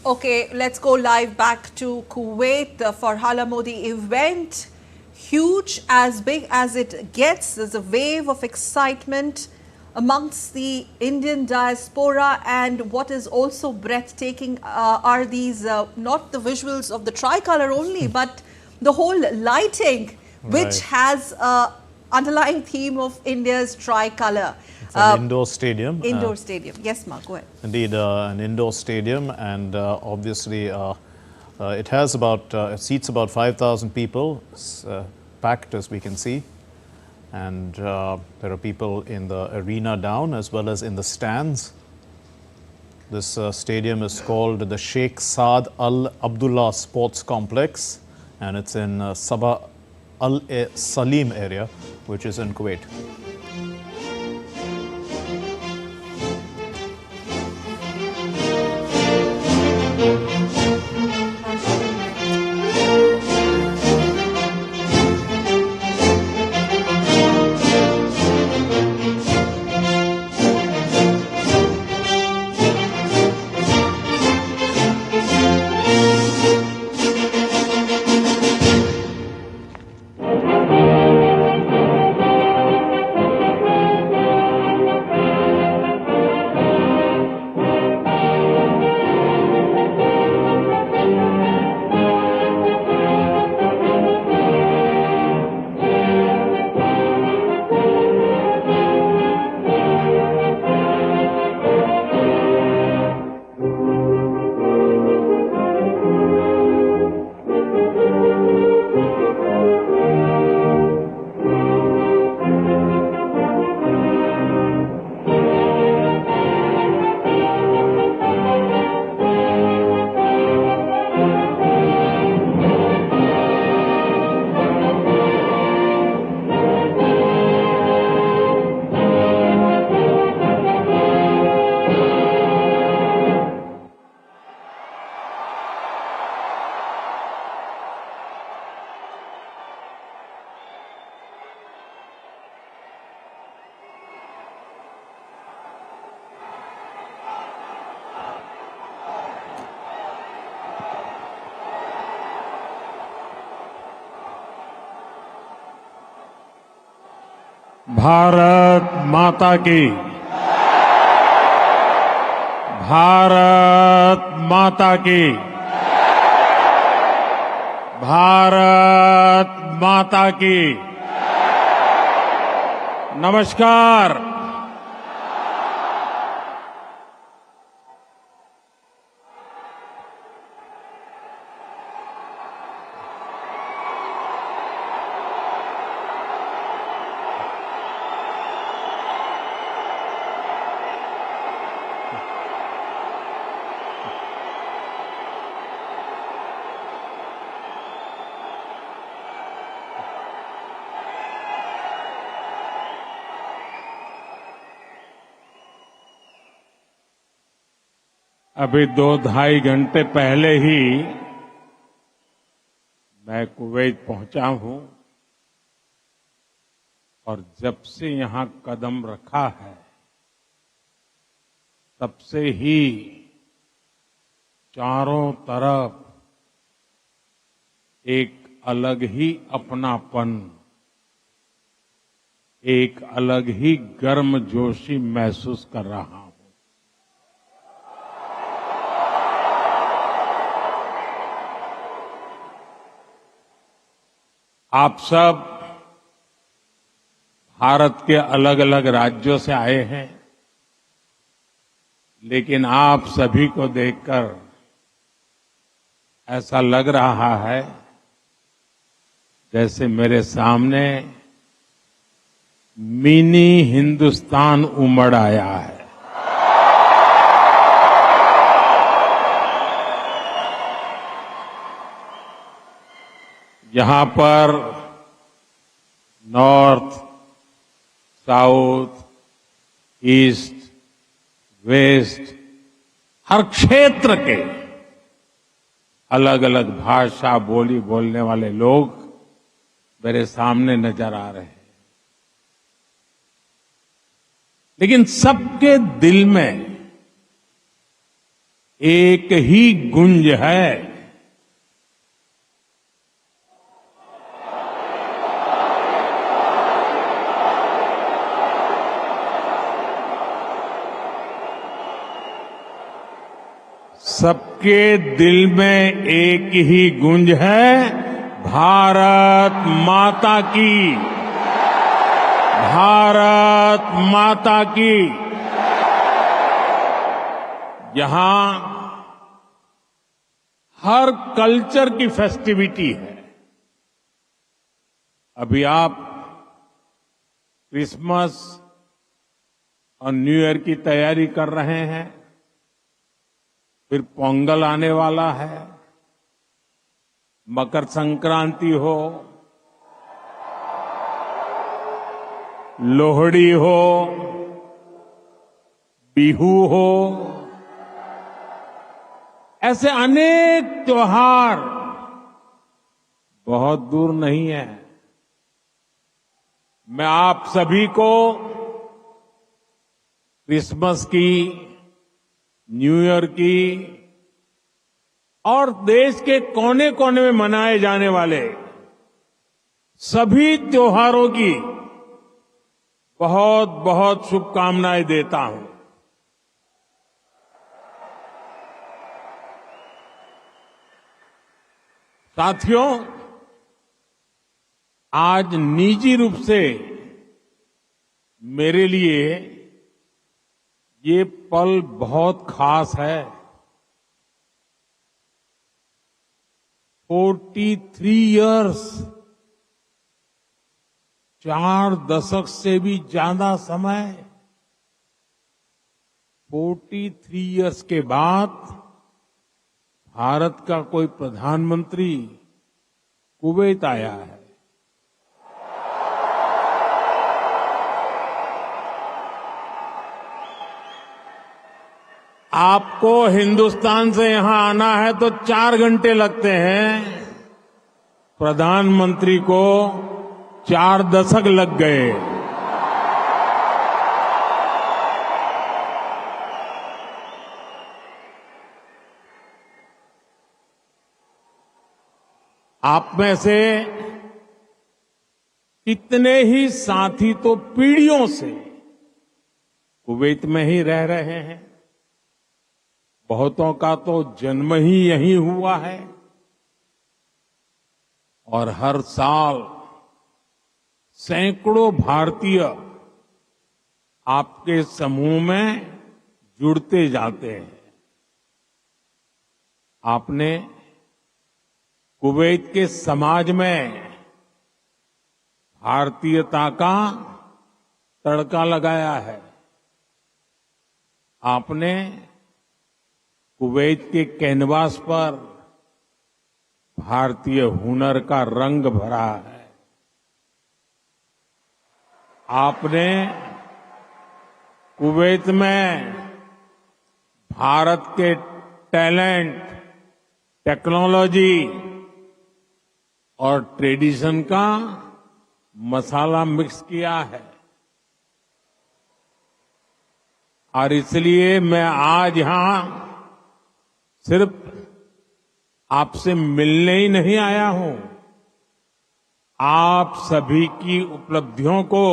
Okay, let's go live back to Kuwait. The Farhala Modi event, huge, as big as it gets. There's a wave of excitement amongst the Indian diaspora, and what is also breathtaking are these not the visuals of the tricolor only, but the whole lighting, which has underlying theme of India's tricolor. It's an indoor stadium. Indoor stadium. Yes, Ma, go ahead. Indeed, an indoor stadium, and obviously it has it seats about 5,000 people. It's packed, as we can see, and there are people in the arena down as well as in the stands. This stadium is called the Sheikh Saad Al Abdullah Sports Complex, and it's in Sabah Al Salim area, which is in Kuwait. Bharat माता की, भारत माता की, भारत माता की। नमस्कार। अभी 2-2.5 घंटे पहले ही मैं कुवैत पहुंचा हूं और जब से यहां कदम रखा है तब से ही चारों तरफ एक अलग ही अपनापन, एक अलग ही गर्मजोशी महसूस कर रहा हूं। आप सब भारत के अलग अलग राज्यों से आए हैं, लेकिन आप सभी को देखकर ऐसा लग रहा है जैसे मेरे सामने मिनी हिंदुस्तान उमड़ आया है। यहां पर नॉर्थ, साउथ, ईस्ट, वेस्ट, हर क्षेत्र के अलग अलग भाषा बोली बोलने वाले लोग मेरे सामने नजर आ रहे हैं, लेकिन सबके दिल में एक ही गुंज है। सबके दिल में एक ही गूंज है, भारत माता की, भारत माता की। यहां हर कल्चर की फेस्टिविटी है। अभी आप क्रिसमस और न्यू ईयर की तैयारी कर रहे हैं, फिर पोंगल आने वाला है, मकर संक्रांति हो, लोहड़ी हो, बिहू हो, ऐसे अनेक त्योहार बहुत दूर नहीं है। मैं आप सभी को क्रिसमस की, न्यू ईयर की और देश के कोने कोने में मनाए जाने वाले सभी त्योहारों की बहुत बहुत शुभकामनाएं देता हूं। साथियों, आज निजी रूप से मेरे लिए ये पल बहुत खास है। 43 इयर्स, 4 दशक से भी ज्यादा समय, 43 इयर्स के बाद भारत का कोई प्रधानमंत्री कुवैत आया है। आपको हिंदुस्तान से यहां आना है तो 4 घंटे लगते हैं, प्रधानमंत्री को 4 दशक लग गए। आप में से कितने ही साथी तो पीढ़ियों से कुवैत में ही रह रहे हैं, बहुतों का तो जन्म ही यहीं हुआ है और हर साल सैकड़ों भारतीय आपके समूह में जुड़ते जाते हैं। आपने कुवैत के समाज में भारतीयता का तड़का लगाया है। आपने कुवैत के कैनवास पर भारतीय हुनर का रंग भरा है। आपने कुवैत में भारत के टैलेंट, टेक्नोलॉजी और ट्रेडिशन का मसाला मिक्स किया है। और इसलिए मैं आज यहां सिर्फ आपसे मिलने ही नहीं आया हूं, आप सभी की उपलब्धियों को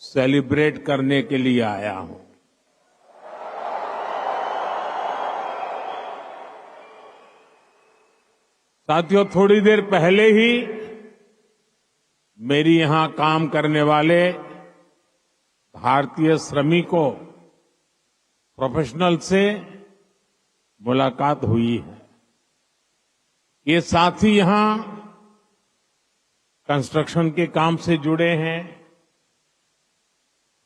सेलिब्रेट करने के लिए आया हूं। साथियों, थोड़ी देर पहले ही मेरी यहां काम करने वाले भारतीय श्रमिकों, प्रोफेशनल से मुलाकात हुई है। ये साथी यहां कंस्ट्रक्शन के काम से जुड़े हैं,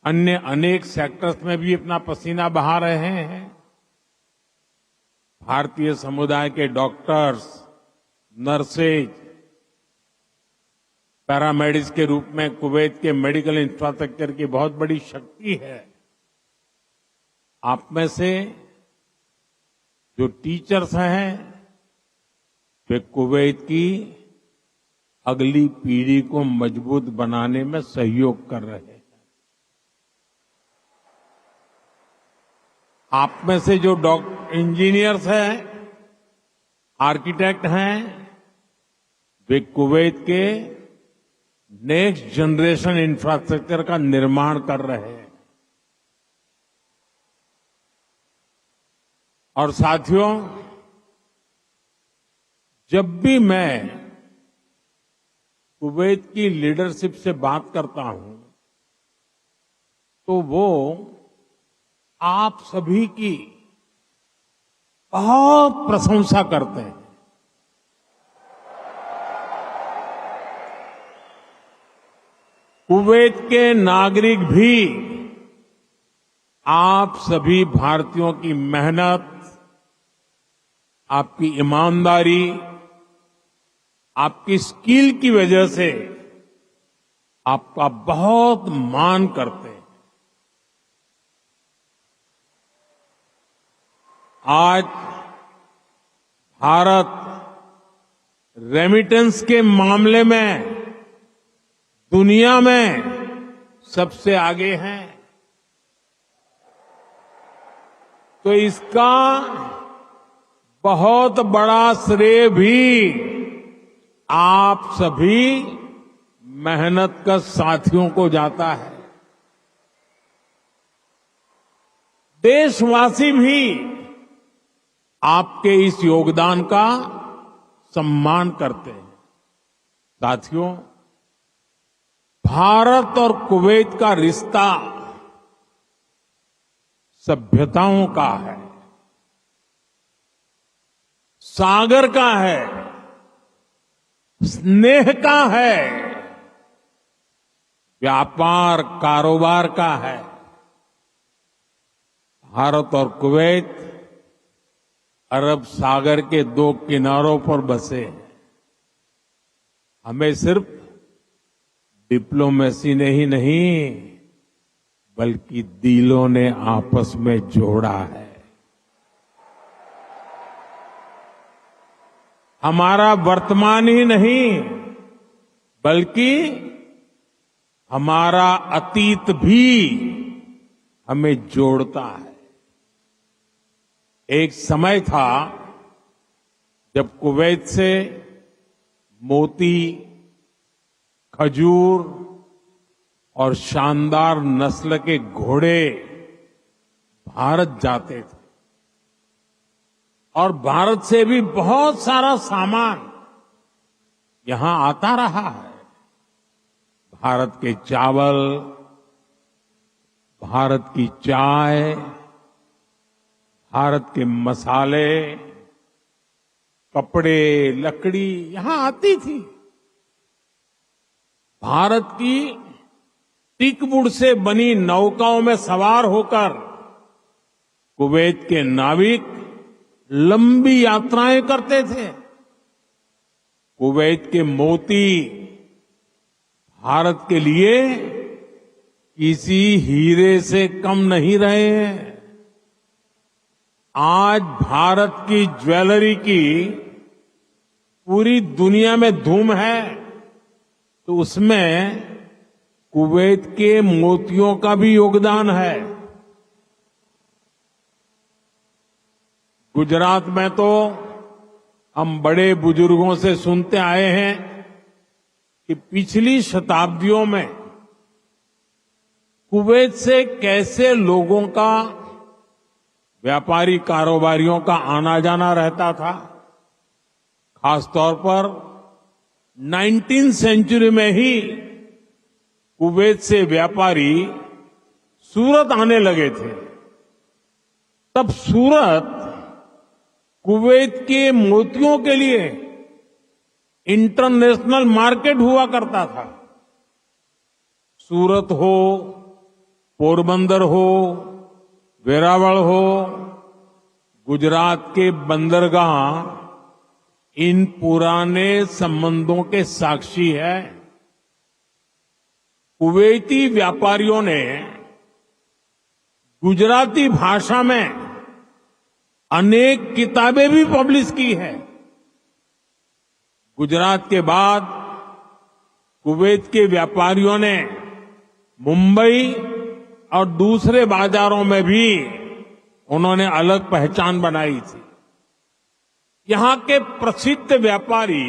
अन्य अनेक सेक्टर्स में भी अपना पसीना बहा रहे हैं। भारतीय समुदाय के डॉक्टर्स, नर्सेज, पैरामेडिक्स के रूप में कुवैत के मेडिकल इंफ्रास्ट्रक्चर की बहुत बड़ी शक्ति है। आप में से जो टीचर्स हैं, वे कुवैत की अगली पीढ़ी को मजबूत बनाने में सहयोग कर रहे हैं। आप में से जो इंजीनियर्स हैं, आर्किटेक्ट हैं, वे कुवैत के नेक्स्ट जनरेशन इंफ्रास्ट्रक्चर का निर्माण कर रहे हैं। और साथियों, जब भी मैं कुवैत की लीडरशिप से बात करता हूं, तो वो आप सभी की बहुत प्रशंसा करते हैं। कुवैत के नागरिक भी आप सभी भारतीयों की मेहनत, आपकी ईमानदारी, आपकी स्किल की वजह से आपका बहुत मान करते हैं। आज भारत रेमिटेंस के मामले में दुनिया में सबसे आगे है। तो इसका बहुत बड़ा श्रेय भी आप सभी मेहनत कर साथियों को जाता है। देशवासी भी आपके इस योगदान का सम्मान करते हैं। साथियों, भारत और कुवैत का रिश्ता सभ्यताओं का है, सागर का है, स्नेह का है, व्यापार कारोबार का है। भारत और कुवैत अरब सागर के दो किनारों पर बसे हैं। हमें सिर्फ डिप्लोमेसी ने ही नहीं, बल्कि दिलों ने आपस में जोड़ा है। हमारा वर्तमान ही नहीं, बल्कि हमारा अतीत भी हमें जोड़ता है। एक समय था जब कुवैत से मोती, खजूर और शानदार नस्ल के घोड़े भारत जाते थे, और भारत से भी बहुत सारा सामान यहां आता रहा है। भारत के चावल, भारत की चाय, भारत के मसाले, कपड़े, लकड़ी यहां आती थी। भारत की टीकवुड से बनी नौकाओं में सवार होकर कुवैत के नाविक लंबी यात्राएं करते थे। कुवैत के मोती भारत के लिए किसी हीरे से कम नहीं रहे हैं। आज भारत की ज्वेलरी की पूरी दुनिया में धूम है, तो उसमें कुवैत के मोतियों का भी योगदान है। गुजरात में तो हम बड़े बुजुर्गों से सुनते आए हैं कि पिछली शताब्दियों में कुवैत से कैसे लोगों का, व्यापारी कारोबारियों का आना जाना रहता था। खासतौर पर 19वीं सेंचुरी में ही कुवैत से व्यापारी सूरत आने लगे थे। तब सूरत कुवैत के मोतियों के लिए इंटरनेशनल मार्केट हुआ करता था। सूरत हो, पोरबंदर हो, वेरावल हो, गुजरात के बंदरगाह इन पुराने संबंधों के साक्षी है। कुवैती व्यापारियों ने गुजराती भाषा में अनेक किताबें भी पब्लिश की है। गुजरात के बाद कुवैत के व्यापारियों ने मुंबई और दूसरे बाजारों में भी उन्होंने अलग पहचान बनाई थी। यहां के प्रसिद्ध व्यापारी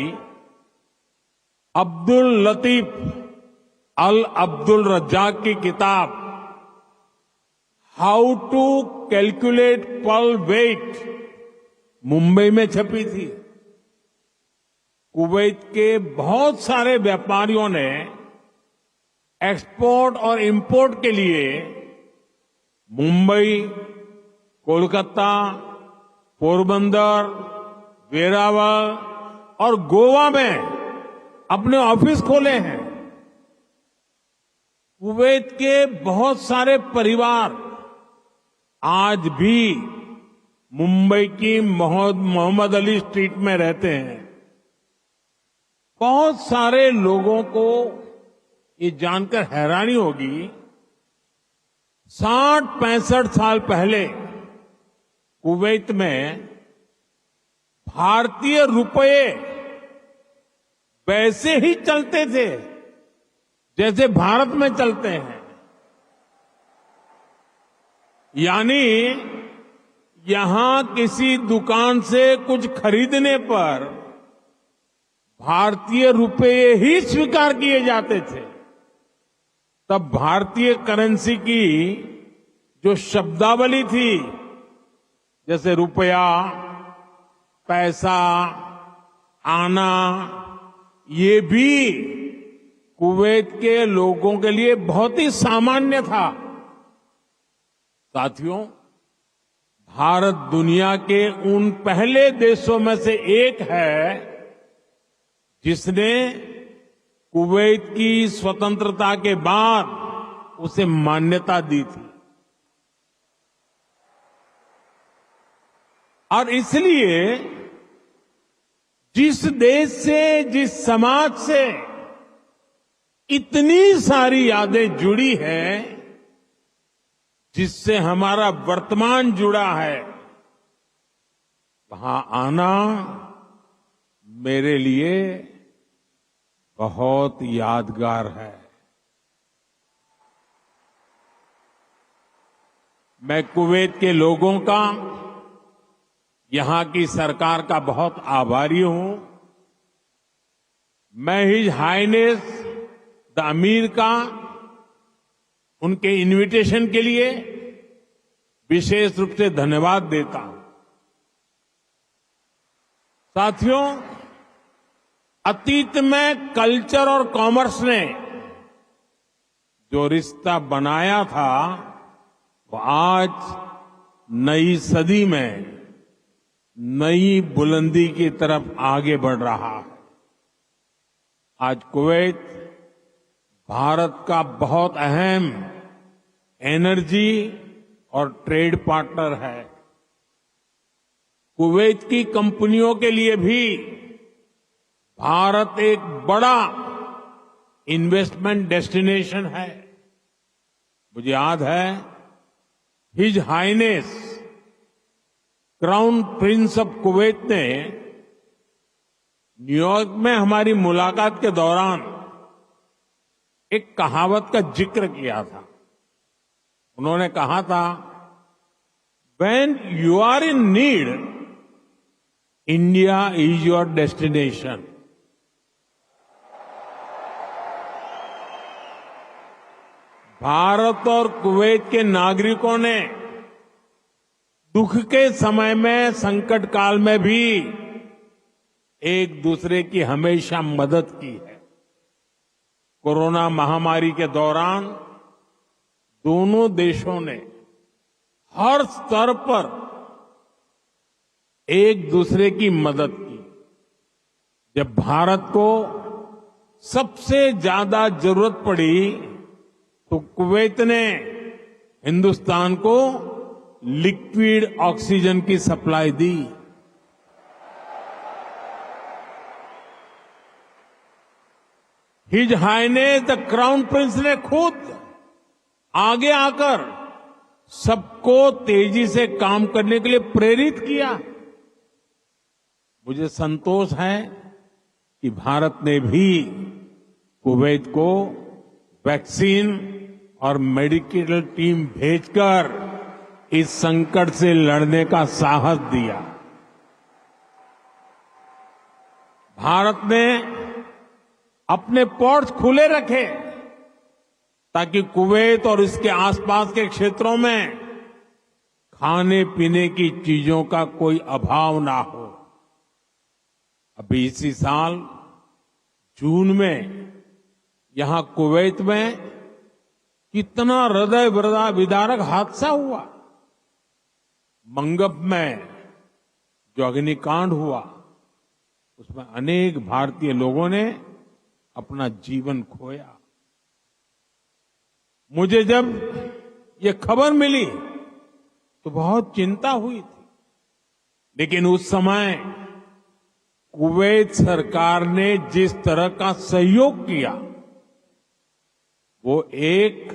अब्दुल लतीफ अल अब्दुल रज्जाक की किताब how to calculate pearl weight Mumbai में छपी थी। कुवैत के बहुत सारे व्यापारियों ने एक्सपोर्ट और इंपोर्ट के लिए मुंबई, कोलकाता, पोरबंदर, वेरावल और गोवा में अपने ऑफिस खोले हैं। कुवैत के बहुत सारे परिवार आज भी मुंबई की मोहम्मद अली स्ट्रीट में रहते हैं। बहुत सारे लोगों को ये जानकर हैरानी होगी, 60-65 साल पहले कुवैत में भारतीय रुपये वैसे ही चलते थे जैसे भारत में चलते हैं। यानी यहां किसी दुकान से कुछ खरीदने पर भारतीय रुपये ही स्वीकार किए जाते थे। तब भारतीय करेंसी की जो शब्दावली थी, जैसे रुपया, पैसा, आना, ये भी कुवैत के लोगों के लिए बहुत ही सामान्य था। साथियों, भारत दुनिया के उन पहले देशों में से एक है जिसने कुवैत की स्वतंत्रता के बाद उसे मान्यता दी थी। और इसलिए जिस देश से, जिस समाज से इतनी सारी यादें जुड़ी हैं, जिससे हमारा वर्तमान जुड़ा है, वहां आना मेरे लिए बहुत यादगार है। मैं कुवैत के लोगों का, यहां की सरकार का बहुत आभारी हूं। मैं हिज हाइनेस द अमीर का उनके इनविटेशन के लिए विशेष रूप से धन्यवाद देता हूं। साथियों, अतीत में कल्चर और कॉमर्स ने जो रिश्ता बनाया था, वो आज नई सदी में नई बुलंदी की तरफ आगे बढ़ रहा है। आज कुवैत भारत का बहुत अहम एनर्जी और ट्रेड पार्टनर है। कुवैत की कंपनियों के लिए भी भारत एक बड़ा इन्वेस्टमेंट डेस्टिनेशन है। मुझे याद है, his highness crown prince of Kuwait ने न्यूयॉर्क में हमारी मुलाकात के दौरान एक कहावत का जिक्र किया था। उन्होंने कहा था, when you are in need, India is your destination. Bharat और कुवैत के नागरिकों ने दुख के समय में, संकट काल में भी एक दूसरे की हमेशा मदद की है। कोरोना महामारी के दौरान दोनों देशों ने हर स्तर पर एक दूसरे की मदद की। जब भारत को सबसे ज्यादा जरूरत पड़ी तो कुवैत ने हिंदुस्तान को लिक्विड ऑक्सीजन की सप्लाई दी। His highness the crown prince ने खुद आगे आकर सबको तेजी से काम करने के लिए प्रेरित किया। मुझे संतोष है कि भारत ने भी कुवैत को वैक्सीन और मेडिकल टीम भेजकर इस संकट से लड़ने का साहस दिया। भारत ने अपने पोर्ट्स खुले रखे ताकि कुवैत और इसके आसपास के क्षेत्रों में खाने पीने की चीजों का कोई अभाव ना हो। अभी इसी साल जून में यहां कुवैत में कितना हृदय विदारक हादसा हुआ। मंगब में जो अग्निकांड हुआ उसमें अनेक भारतीय लोगों ने अपना जीवन खोया। मुझे जब ये खबर मिली तो बहुत चिंता हुई थी, लेकिन उस समय कुवैत सरकार ने जिस तरह का सहयोग किया वो एक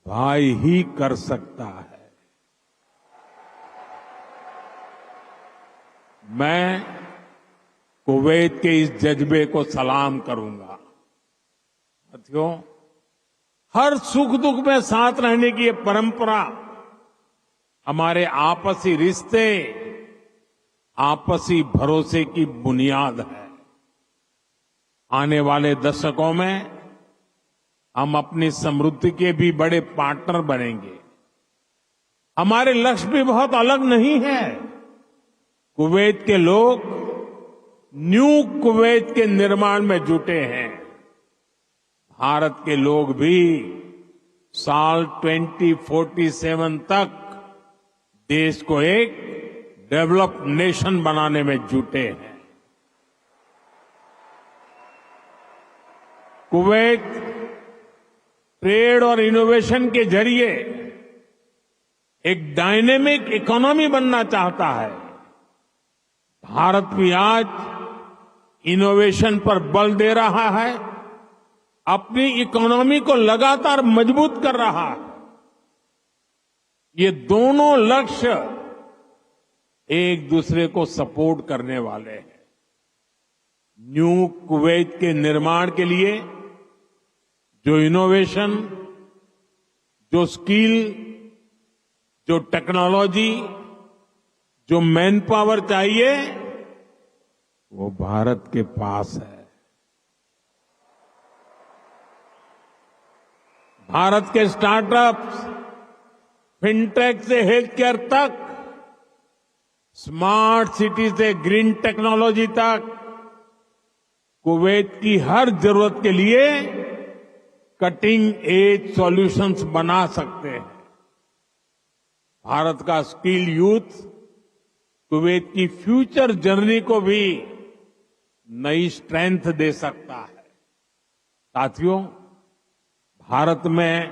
भाई ही कर सकता है। मैं कुवैत के इस जज्बे को सलाम करूंगा। साथियों, हर सुख दुख में साथ रहने की ये परंपरा हमारे आपसी रिश्ते, आपसी भरोसे की बुनियाद है। आने वाले दशकों में हम अपनी समृद्धि के भी बड़े पार्टनर बनेंगे। हमारे लक्ष्य भी बहुत अलग नहीं है। कुवैत के लोग न्यू कुवैत के निर्माण में जुटे हैं। भारत के लोग भी साल 2047 तक देश को एक डेवलप्ड नेशन बनाने में जुटे हैं। कुवैत ट्रेड और इनोवेशन के जरिए एक डायनेमिक इकोनॉमी बनना चाहता है। भारत भी आज इनोवेशन पर बल दे रहा है, अपनी इकोनॉमी को लगातार मजबूत कर रहा है। ये दोनों लक्ष्य एक दूसरे को सपोर्ट करने वाले हैं। न्यू कुवैत के निर्माण के लिए जो इनोवेशन, जो स्किल, जो टेक्नोलॉजी, जो मैन पावर चाहिए वो भारत के पास है। भारत के स्टार्टअप्स, फिनटेक से हेल्थ केयर तक, स्मार्ट सिटी से ग्रीन टेक्नोलॉजी तक, कुवैत की हर जरूरत के लिए कटिंग एज सॉल्यूशंस बना सकते हैं। भारत का स्किल यूथ कुवैत की फ्यूचर जर्नी को भी नई स्ट्रेंथ दे सकता है। साथियों, भारत में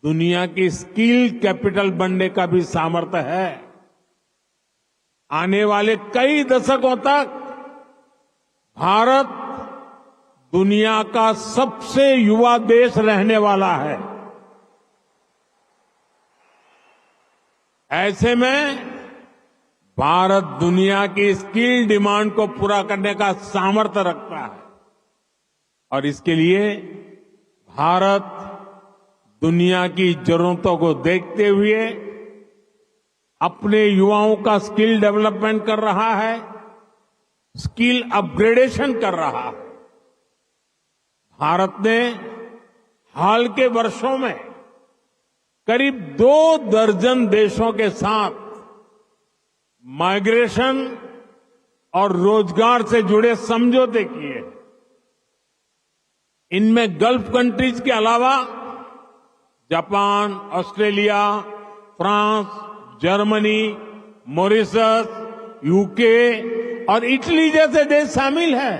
दुनिया की स्किल कैपिटल बनने का भी सामर्थ्य है। आने वाले कई दशकों तक भारत दुनिया का सबसे युवा देश रहने वाला है। ऐसे में भारत दुनिया की स्किल डिमांड को पूरा करने का सामर्थ्य रखता है और इसके लिए भारत दुनिया की जरूरतों को देखते हुए अपने युवाओं का स्किल डेवलपमेंट कर रहा है, स्किल अपग्रेडेशन कर रहा है। भारत ने हाल के वर्षों में करीब 2 दर्जन देशों के साथ माइग्रेशन और रोजगार से जुड़े समझौते किए। इनमें गल्फ कंट्रीज के अलावा Japan, Australia, France, Germany, Mauritius, UK और इटली जैसे देश शामिल हैं।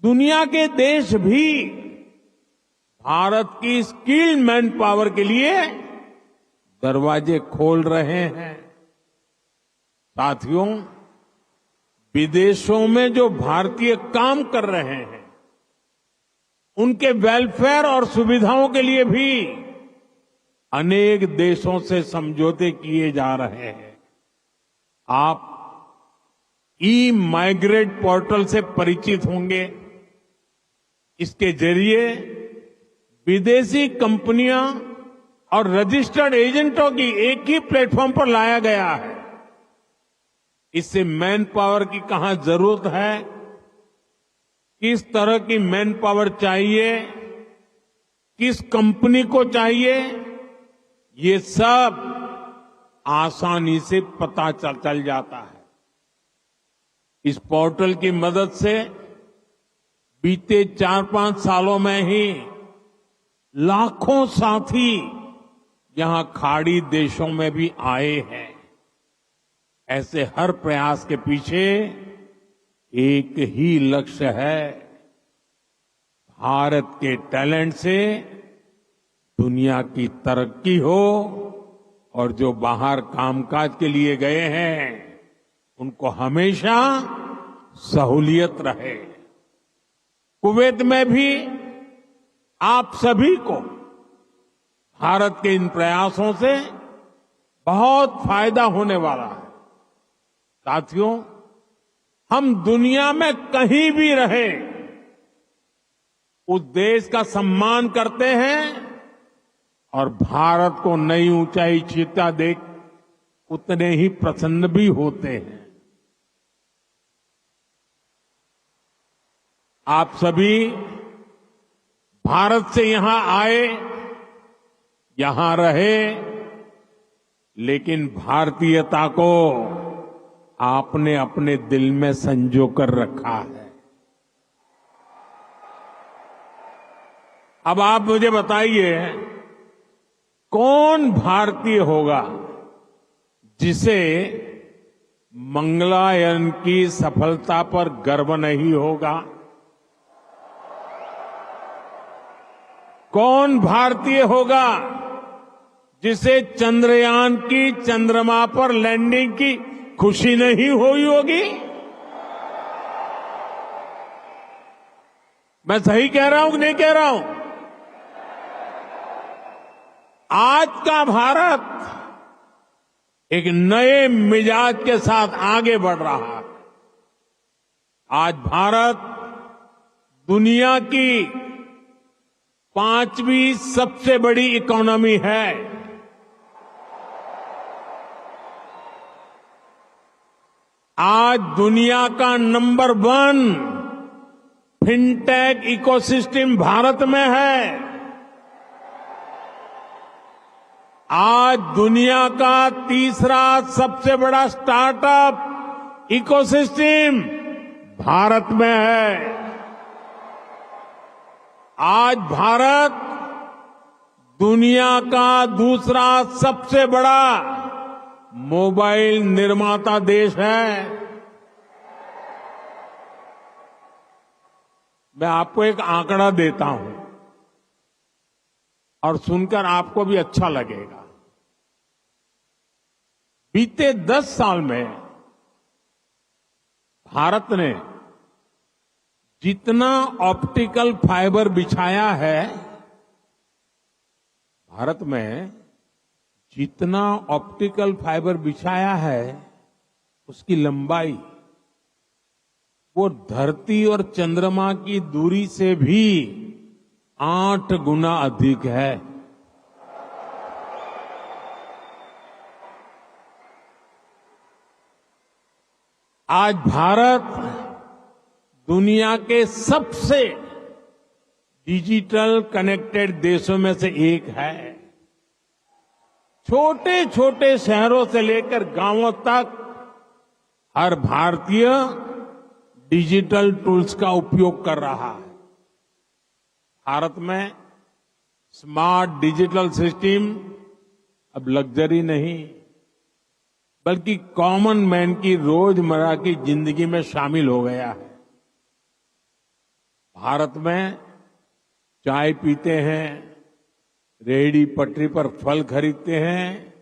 दुनिया के देश भी भारत की स्किल्ड मैन पावर के लिए दरवाजे खोल रहे हैं। साथियों, विदेशों में जो भारतीय काम कर रहे हैं उनके वेलफेयर और सुविधाओं के लिए भी अनेक देशों से समझौते किए जा रहे हैं। आप ई माइग्रेट पोर्टल से परिचित होंगे। इसके जरिए विदेशी कंपनियां और रजिस्टर्ड एजेंटों की एक ही प्लेटफॉर्म पर लाया गया है। इससे मैन पावर की कहां जरूरत है, किस तरह की मैन पावर चाहिए, किस कंपनी को चाहिए, ये सब आसानी से पता चल जाता है। इस पोर्टल की मदद से बीते 4-5 सालों में ही लाखों साथी यहां खाड़ी देशों में भी आए हैं। ऐसे हर प्रयास के पीछे एक ही लक्ष्य है, भारत के टैलेंट से दुनिया की तरक्की हो और जो बाहर कामकाज के लिए गए हैं उनको हमेशा सहूलियत रहे। कुवैत में भी आप सभी को भारत के इन प्रयासों से बहुत फायदा होने वाला है। साथियों, हम दुनिया में कहीं भी रहे उस देश का सम्मान करते हैं और भारत को नई ऊंचाई छूता देख उतने ही प्रसन्न भी होते हैं। आप सभी भारत से यहां आए, यहां रहे, लेकिन भारतीयता को आपने अपने दिल में संजो कर रखा है। अब आप मुझे बताइए, कौन भारतीय होगा जिसे मंगलायन की सफलता पर गर्व नहीं होगा? कौन भारतीय होगा जिसे चंद्रयान की चंद्रमा पर लैंडिंग की खुशी नहीं हुई होगी? मैं सही कह रहा हूं कि नहीं कह रहा हूं? आज का भारत एक नए मिजाज के साथ आगे बढ़ रहा है। आज भारत दुनिया की 5वीं सबसे बड़ी इकोनॉमी है। आज दुनिया का नंबर 1 फिनटेक इकोसिस्टम भारत में है। आज दुनिया का तीसरा सबसे बड़ा स्टार्टअप इकोसिस्टम भारत में है। आज भारत दुनिया का दूसरा सबसे बड़ा मोबाइल निर्माता देश है। मैं आपको एक आंकड़ा देता हूं और सुनकर आपको भी अच्छा लगेगा। बीते 10 साल में भारत ने जितना ऑप्टिकल फाइबर बिछाया है, भारत में जितना ऑप्टिकल फाइबर बिछाया है, उसकी लंबाई वो धरती और चंद्रमा की दूरी से भी 8 गुना अधिक है। आज भारत दुनिया के सबसे डिजिटल कनेक्टेड देशों में से एक है। छोटे छोटे शहरों से लेकर गांवों तक हर भारतीय डिजिटल टूल्स का उपयोग कर रहा है। भारत में स्मार्ट डिजिटल सिस्टम अब लग्जरी नहीं, बल्कि कॉमन मैन की रोजमर्रा की जिंदगी में शामिल हो गया है। भारत में चाय पीते हैं, रेहड़ी पटरी पर फल खरीदते हैं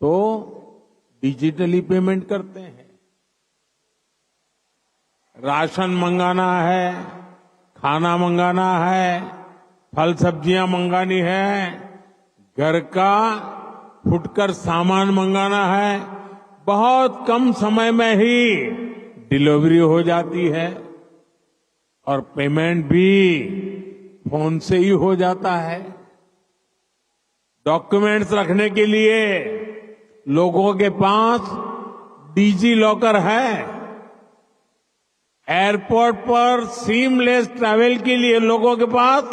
तो डिजिटली पेमेंट करते हैं। राशन मंगाना है, खाना मंगाना है, फल सब्जियां मंगानी है, घर का फुटकर सामान मंगाना है, बहुत कम समय में ही डिलीवरी हो जाती है और पेमेंट भी फोन से ही हो जाता है। डॉक्यूमेंट्स रखने के लिए लोगों के पास डिजी लॉकर है। एयरपोर्ट पर सीमलेस ट्रैवल के लिए लोगों के पास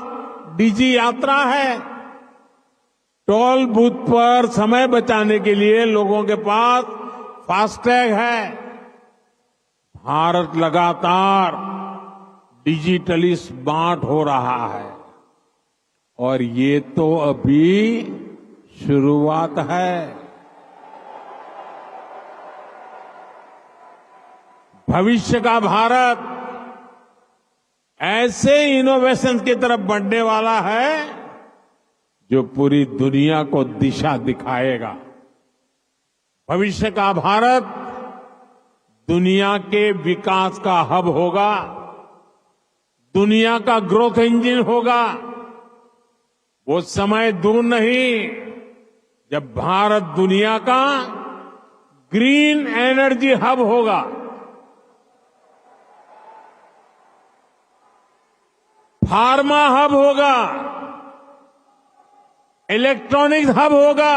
डिजी यात्रा है। टोल बूथ पर समय बचाने के लिए लोगों के पास फास्टैग है। भारत लगातार डिजिटली स्मार्ट हो रहा है और ये तो अभी शुरुआत है। भविष्य का भारत ऐसे इनोवेशन की तरफ बढ़ने वाला है जो पूरी दुनिया को दिशा दिखाएगा। भविष्य का भारत दुनिया के विकास का हब होगा, दुनिया का ग्रोथ इंजन होगा। वो समय दूर नहीं जब भारत दुनिया का ग्रीन एनर्जी हब होगा। फार्मा हब होगा, इलेक्ट्रॉनिक्स हब होगा,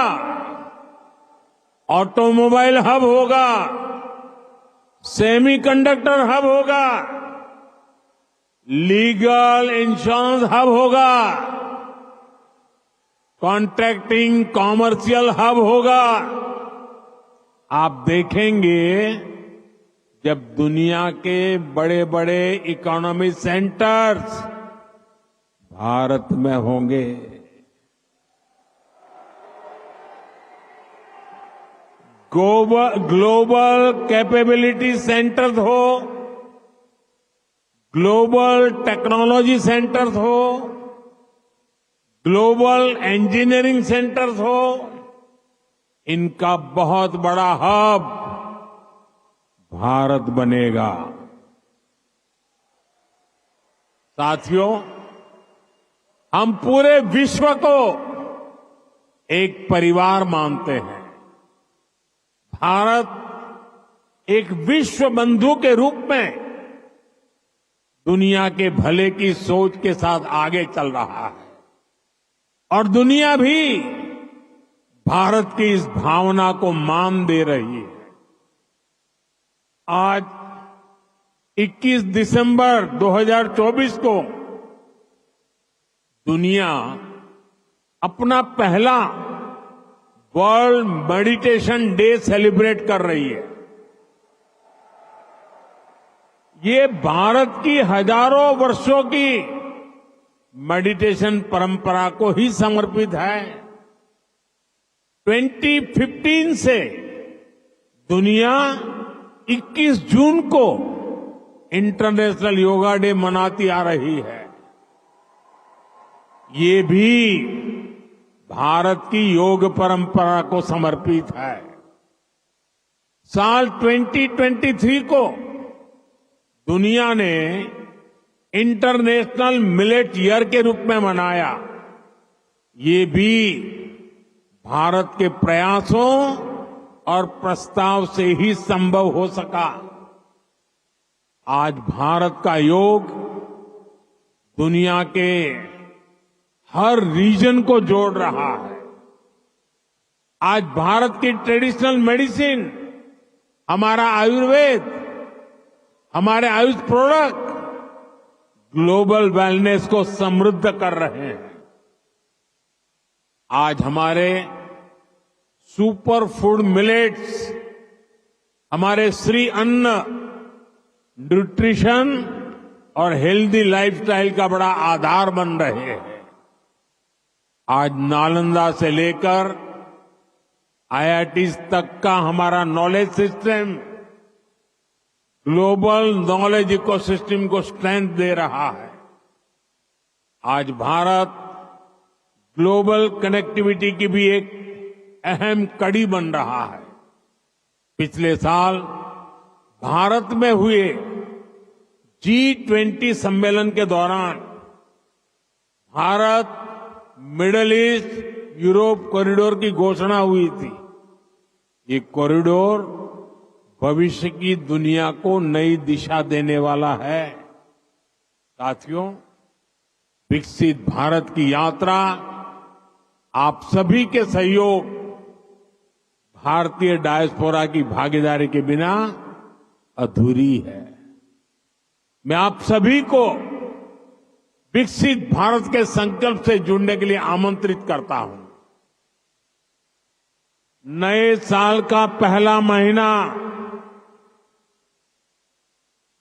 ऑटोमोबाइल हब होगा, सेमीकंडक्टर हब होगा, लीगल इंश्योरेंस हब होगा, कॉन्ट्रैक्टिंग कॉमर्शियल हब होगा। आप देखेंगे जब दुनिया के बड़े बड़े इकोनॉमी सेंटर्स भारत में होंगे। ग्लोबल कैपेबिलिटी सेंटर्स हो, ग्लोबल टेक्नोलॉजी सेंटर्स हो, ग्लोबल इंजीनियरिंग सेंटर्स हो, इनका बहुत बड़ा हब भारत बनेगा। साथियों, हम पूरे विश्व को एक परिवार मानते हैं। भारत एक विश्व बंधु के रूप में दुनिया के भले की सोच के साथ आगे चल रहा है और दुनिया भी भारत की इस भावना को मान दे रही है। आज 21 दिसंबर 2024 को दुनिया अपना पहला वर्ल्ड मेडिटेशन डे सेलिब्रेट कर रही है। ये भारत की हजारों वर्षों की मेडिटेशन परंपरा को ही समर्पित है। 2015 से दुनिया 21 जून को इंटरनेशनल योगा डे मनाती आ रही है। ये भी भारत की योग परंपरा को समर्पित है। साल 2023 को दुनिया ने इंटरनेशनल मिलेट ईयर के रूप में मनाया। ये भी भारत के प्रयासों और प्रस्ताव से ही संभव हो सका। आज भारत का योग दुनिया के हर रीजन को जोड़ रहा है। आज भारत की ट्रेडिशनल मेडिसिन, हमारा आयुर्वेद, हमारे आयुष प्रोडक्ट ग्लोबल वेलनेस को समृद्ध कर रहे हैं। आज हमारे सुपर फूड मिलेट्स, हमारे श्री अन्न न्यूट्रिशन और हेल्दी लाइफस्टाइल का बड़ा आधार बन रहे हैं। आज नालंदा से लेकर आईआईटीज तक का हमारा knowledge system global knowledge ecosystem को स्ट्रेंथ दे रहा है। आज भारत ग्लोबल कनेक्टिविटी की भी एक अहम कड़ी बन रहा है। पिछले साल भारत में हुए G20 सम्मेलन के दौरान Bharat middle east Europe corridor की घोषणा हुई थी। ये कॉरिडोर भविष्य की दुनिया को नई दिशा देने वाला है। साथियों, विकसित भारत की यात्रा आप सभी के सहयोग, भारतीय डायस्पोरा की भागीदारी के बिना अधूरी है। मैं आप सभी को विकसित भारत के संकल्प से जुड़ने के लिए आमंत्रित करता हूं। नए साल का पहला महीना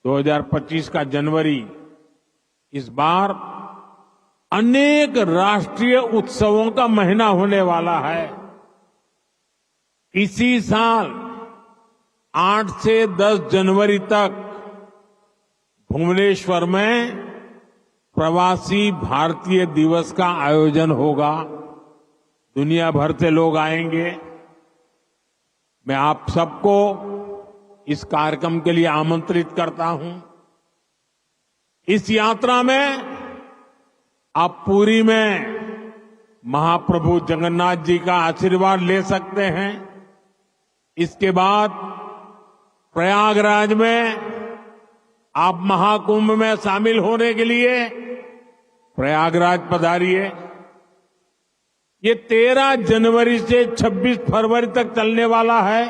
2025 का जनवरी इस बार अनेक राष्ट्रीय उत्सवों का महीना होने वाला है। इसी साल 8 से 10 जनवरी तक भुवनेश्वर में प्रवासी भारतीय दिवस का आयोजन होगा। दुनिया भर से लोग आएंगे। मैं आप सबको इस कार्यक्रम के लिए आमंत्रित करता हूं। इस यात्रा में आप पुरी में महाप्रभु जगन्नाथ जी का आशीर्वाद ले सकते हैं। इसके बाद प्रयागराज में आप महाकुंभ में शामिल होने के लिए प्रयागराज पधारिए। ये 13 जनवरी से 26 फरवरी तक चलने वाला है,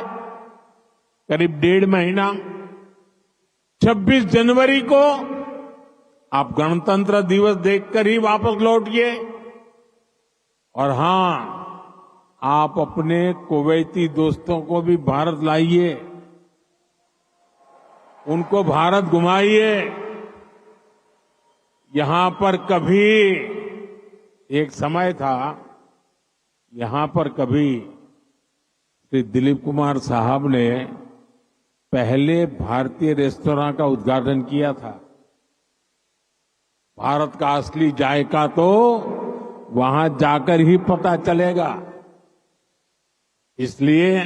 करीब 1.5 महीना। 26 जनवरी को आप गणतंत्र दिवस देखकर ही वापस लौटिए। और हां, आप अपने कुवैती दोस्तों को भी भारत लाइए, उनको भारत घुमाइए। यहां पर कभी एक समय था, यहां पर कभी श्री दिलीप कुमार साहब ने पहले भारतीय रेस्तोरां का उद्घाटन किया था। भारत का असली जायका तो वहां जाकर ही पता चलेगा। इसलिए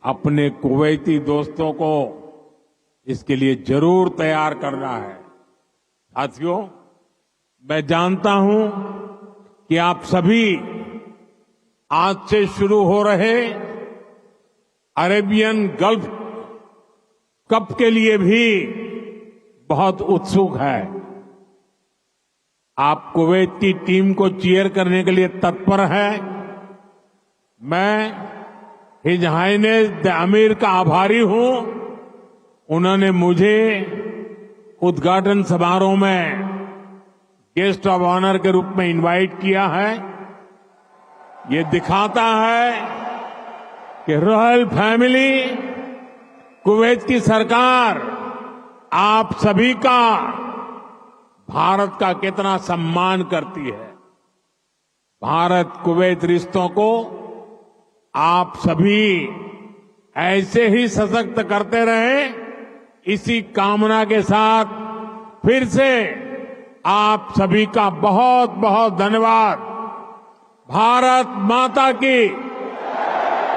अपने कुवैती दोस्तों को इसके लिए जरूर तैयार करना है। साथियों, मैं जानता हूं कि आप सभी आज से शुरू हो रहे अरेबियन गल्फ कप के लिए भी बहुत उत्सुक है। आप कुवैत की टीम को चीयर करने के लिए तत्पर है। मैं हिज हाइनेस द अमीर का आभारी हूं। उन्होंने मुझे उद्घाटन समारोह में गेस्ट ऑफ ऑनर के रूप में इनवाइट किया है। ये दिखाता है कि रॉयल फैमिली, कुवैत की सरकार आप सभी का, भारत का कितना सम्मान करती है। भारत कुवैत रिश्तों को आप सभी ऐसे ही सशक्त करते रहें, इसी कामना के साथ फिर से आप सभी का बहुत बहुत धन्यवाद। भारत माता की,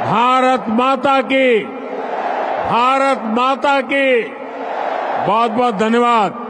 भारत माता की, भारत माता की बहुत बहुत धन्यवाद।